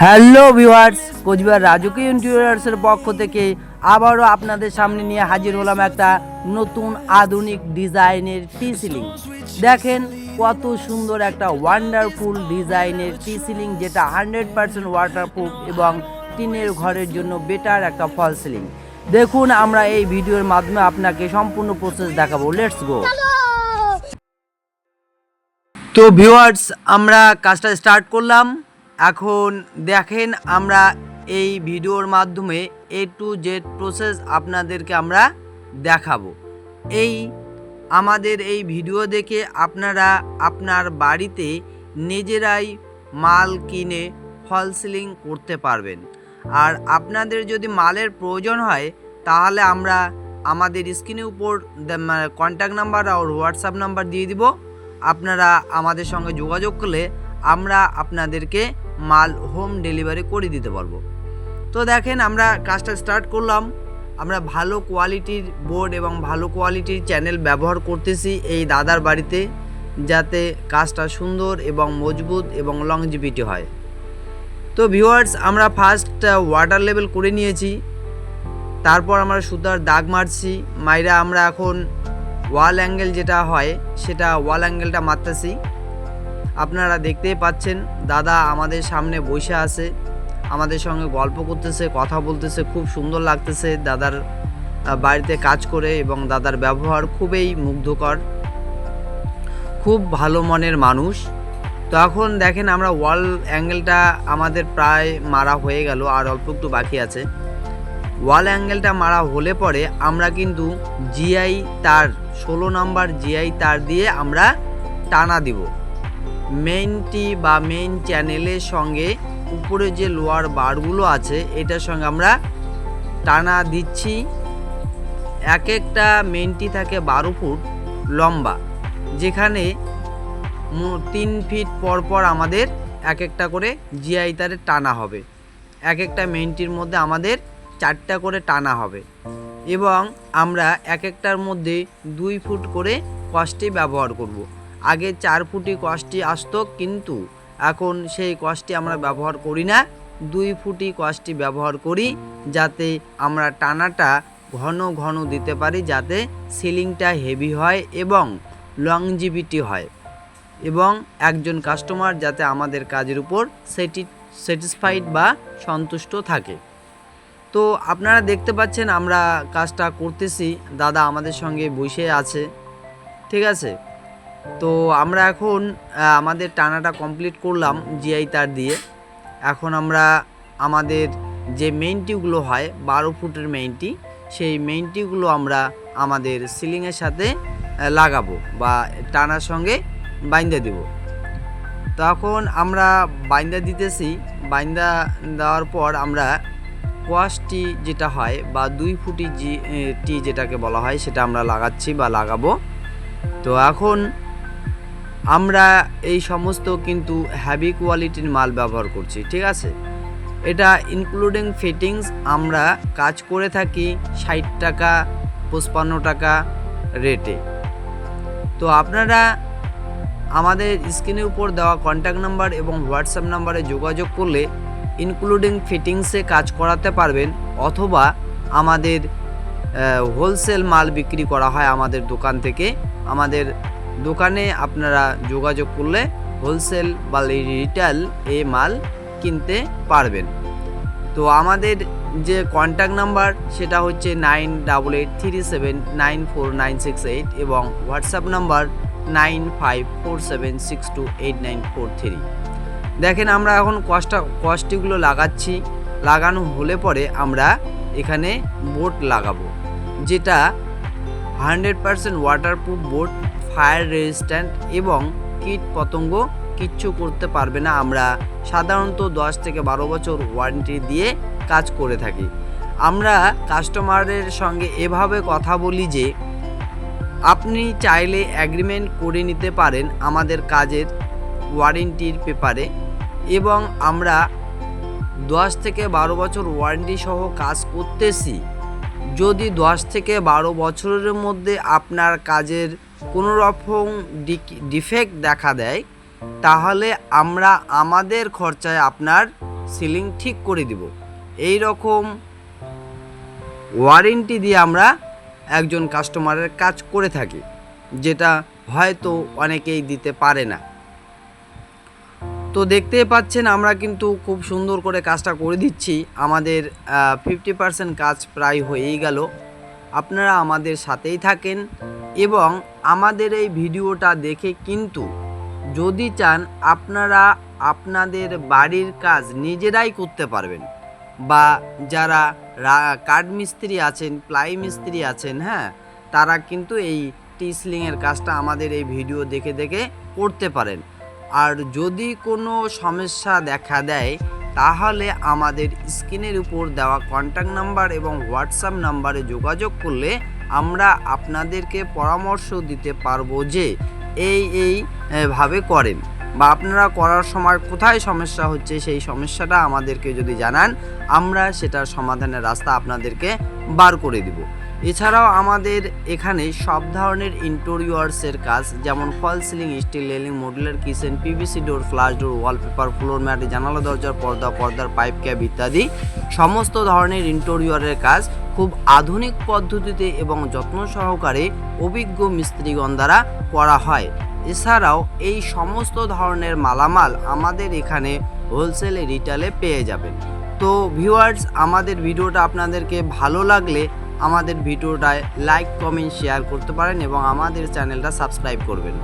Hello viewers, Cooch Behar রাজকীয় ইন্টেরিয়ার্সের পক্ষ থেকে আবারও আপনাদের সামনে নিয়ে হাজির হলাম একটা নতুন আধুনিক ডিজাইনের টি সিলিং। দেখেন কত সুন্দর একটা ওয়ান্ডারফুল ডিজাইনের টি সিলিং, যেটা 100% ওয়াটারপ্রুফ এবং টিনের ঘরের জন্য বেটার একটা ফল সিলিং। দেখুন, আমরা এই ভিডিওর মাধ্যমে আপনাকে সম্পূর্ণ প্রসেস দেখাবো। Let's go. তো ভিউয়ার্স, আমরা কাজটা স্টার্ট করলাম। এখন দেখেন, আমরা এই ভিডিওর মাধ্যমে A to Z প্রসেস আপনাদেরকে আমরা দেখাবো। আমাদের এই ভিডিও দেখে আপনারা আপনার বাড়িতে নিজেরাই মাল কিনে ফল সিলিং করতে পারবেন। আর আপনাদের যদি মালের প্রয়োজন হয় তাহলে আমরা আমাদের স্ক্রিনের উপর কন্ট্যাক্ট নাম্বার আর হোয়াটসঅ্যাপ নাম্বার দিয়ে দিব। আপনারা আমাদের সঙ্গে যোগাযোগ করলে আমরা আপনাদেরকে মাল হোম ডেলিভারি করে দিতে পারবো। তো দেখেন, আমরা কাজটা স্টার্ট করলাম। আমরা ভালো কোয়ালিটির বোর্ড এবং ভালো কোয়ালিটির চ্যানেল ব্যবহার করতেছি এই দাদার বাড়িতে, যাতে কাজটা সুন্দর এবং মজবুত এবং লংজিভিটি হয়। তো ভিউয়ার্স, আমরা ফার্স্ট ওয়াটার লেভেল করে নিয়েছি, তারপর আমরা সুতার দাগ মারছি। মাইরা আমরা এখন ওয়াল অ্যাঙ্গেল যেটা হয় সেটা ওয়াল অ্যাঙ্গেলটা মারতেছি। আপনারা দেখতেই পাচ্ছেন, দাদা আমাদের সামনে বসে আছে, আমাদের সঙ্গে গল্প করতেছে, কথা বলতেছে। খুব সুন্দর লাগতেছে দাদার বাড়িতে কাজ করে, এবং দাদার ব্যবহার খুবই মুগ্ধকর, খুব ভালো মনের মানুষ। তো এখন দেখেন, আমরা ওয়াল অ্যাঙ্গেলটা আমাদের প্রায় মারা হয়ে গেল, আর অল্প একটু বাকি আছে। ওয়াল অ্যাঙ্গেলটা মারা হলে পরে আমরা কিন্তু জিআই তার 16 নম্বর জিআই তার দিয়ে আমরা টানা দিব মেইনটি বা মেইন চ্যানেলের সঙ্গে। উপরে যে লোয়ার বারগুলো আছে এটার সঙ্গে আমরা টানা দিচ্ছি। এক একটা মেইনটি থাকে 12 ফুট লম্বা, যেখানে 3 ফিট পর পর আমাদের এক একটা করে জিআই তারে টানা হবে। এক একটা মেইনটির মধ্যে আমাদের 4টা করে টানা হবে, এবং আমরা এক একটার মধ্যে 2 ফুট করে কষ্টি ব্যবহার করব। আগে 4 ফুটি কষ্টি আসতো, কিন্তু এখন সেই কষ্টি আমরা ব্যবহার করি না, 2 ফুটি কষ্টি ব্যবহার করি, যাতে আমরা টানাটা ঘন ঘন দিতে পারি, যাতে সিলিংটা হেভি হয় এবং লংজিভিটি হয়, এবং একজন কাস্টমার যাতে আমাদের কাজের উপর স্যাটিসফাইড বা সন্তুষ্ট থাকে। তো আপনারা দেখতে পাচ্ছেন আমরা কাজটা করতেছি, দাদা আমাদের সঙ্গে বসে আছে, ঠিক আছে। তো আমরা এখন আমাদের টানাটা কমপ্লিট করলাম জিআই তার দিয়ে। এখন আমরা আমাদের যে মেইনটিগুলো হয় 12 ফুটের মেইনটি, সেই মেইনটিগুলো আমরা আমাদের সিলিংয়ের সাথে লাগাবো বা টানার সঙ্গে বাইন্দা দেব। তখন আমরা বাইন্দা দিতেছি। বাইন্দা দেওয়ার পর আমরা কোয়াশটি যেটা হয় বা 2 ফুটি টি যেটাকে বলা হয় সেটা আমরা লাগাচ্ছি বা লাগাবো। তো এখন আমরা এই সমস্ত কিন্তু হ্যাভি কোয়ালিটির মাল ব্যবহার করছি, ঠিক আছে। এটা ইনক্লুডিং ফিটিংস আমরা কাজ করে থাকি 60 টাকা 55 টাকা রেটে। তো আপনারা আমাদের স্ক্রিনের উপর দেওয়া কন্ট্যাক্ট নাম্বার এবং হোয়াটসঅ্যাপ নাম্বারে যোগাযোগ করলে ইনক্লুডিং ফিটিংসে কাজ করাতে পারবেন, অথবা আমাদের হোলসেল মাল বিক্রি করা হয় আমাদের দোকান থেকে। আমাদের দোকানে আপনারা যোগাযোগ করলে হোলসেল বা রিটেল এই মাল কিনতে পারবেন। তো আমাদের যে কন্ট্যাক্ট নাম্বার সেটা হচ্ছে 9883794968 এবং হোয়াটসঅ্যাপ নাম্বার 9547628943। দেখেন, আমরা এখন কষ্টিগুলো লাগাচ্ছি। লাগানো হলে পরে আমরা এখানে বোর্ড লাগাবো, যেটা 100% ওয়াটারপ্রুফ বোর্ড, ফায়ার রেজিস্ট্যান্ট এবং কীট পতঙ্গ কিচ্ছু করতে পারবে না। আমরা সাধারণত 10 থেকে 12 বছর ওয়ারেন্টি দিয়ে কাজ করে থাকি। আমরা কাস্টমারের সঙ্গে এভাবে কথা বলি যে আপনি চাইলে অ্যাগ্রিমেন্ট করে নিতে পারেন আমাদের কাজের ওয়ারেন্টির পেপারে, এবং আমরা 10 থেকে 12 বছর ওয়ারেন্টি সহ কাজ করতেছি। যদি 10 থেকে 12 বছরের মধ্যে আপনার কাজের কোনো রকম ডিফেক্ট দেখা দেয়, তাহলে আমরা আমাদের খরচায় আপনার সিলিং ঠিক করে দিব। এই রকম ওয়ারেন্টি দিয়ে আমরা একজন কাস্টমারের কাজ করে থাকি, যেটা হয়তো অনেকেই দিতে পারে না। তো দেখতেই পাচ্ছেন আমরা কিন্তু খুব সুন্দর করে কাজটা করে দিচ্ছি। আমাদের 50% কাজ প্রায় হয়েই গেল। আপনারা আমাদের সাথেই থাকেন এবং আমাদের এই ভিডিওটা দেখে কিন্তু যদি চান আপনারা আপনাদের বাড়ির কাজ নিজেরাই করতে পারবেন, বা যারা কাঠ মিস্ত্রি আছেন, প্লাই মিস্ত্রি আছেন, হ্যাঁ, তারা কিন্তু এই টিসলিংয়ের কাজটা আমাদের এই ভিডিও দেখে দেখে করতে পারেন। আর যদি কোনো সমস্যা দেখা দেয় তাহলে আমাদের স্ক্রিনের উপর দেওয়া কন্ট্যাক্ট নাম্বার এবং হোয়াটসঅ্যাপ নাম্বারে যোগাযোগ করলে আমরা আপনাদেরকে পরামর্শ দিতে পারবো যে ভাবে করেন, বা আপনারা করার সময় কোথায় সমস্যা হচ্ছে সেই সমস্যাটা আমাদেরকে যদি জানান আমরা সেটার সমাধানের রাস্তা আপনাদেরকে বার করে দিব। এছাড়াও আমাদের এখানে সব ধরনের ইন্টেরিয়র্সের কাজ, যেমন false ceiling, steel railing, modular kitchen, PVC door, flush door, wallpaper, floor mat, জানালা দরজার পর্দা, পর্দার পাইপ ক্যাপ ইত্যাদি সমস্ত ধরনের ইন্টেরিয়রের কাজ খুব আধুনিক পদ্ধতিতে এবং যত্ন সহকারে অভিজ্ঞ মিস্ত্রিগণ দ্বারা করা হয়। এছাড়াও এই সমস্ত ধরনের মালামাল আমাদের এখানে হোলসেলে, রিটেলে পেয়ে যাবেন। তো ভিউয়ার্স, আমাদের ভিডিওটা আপনাদেরকে ভালো লাগলে আমাদের ভিডিওটায় লাইক, কমেন্ট, শেয়ার করতে পারেন এবং আমাদের চ্যানেলটা সাবস্ক্রাইব করবেন।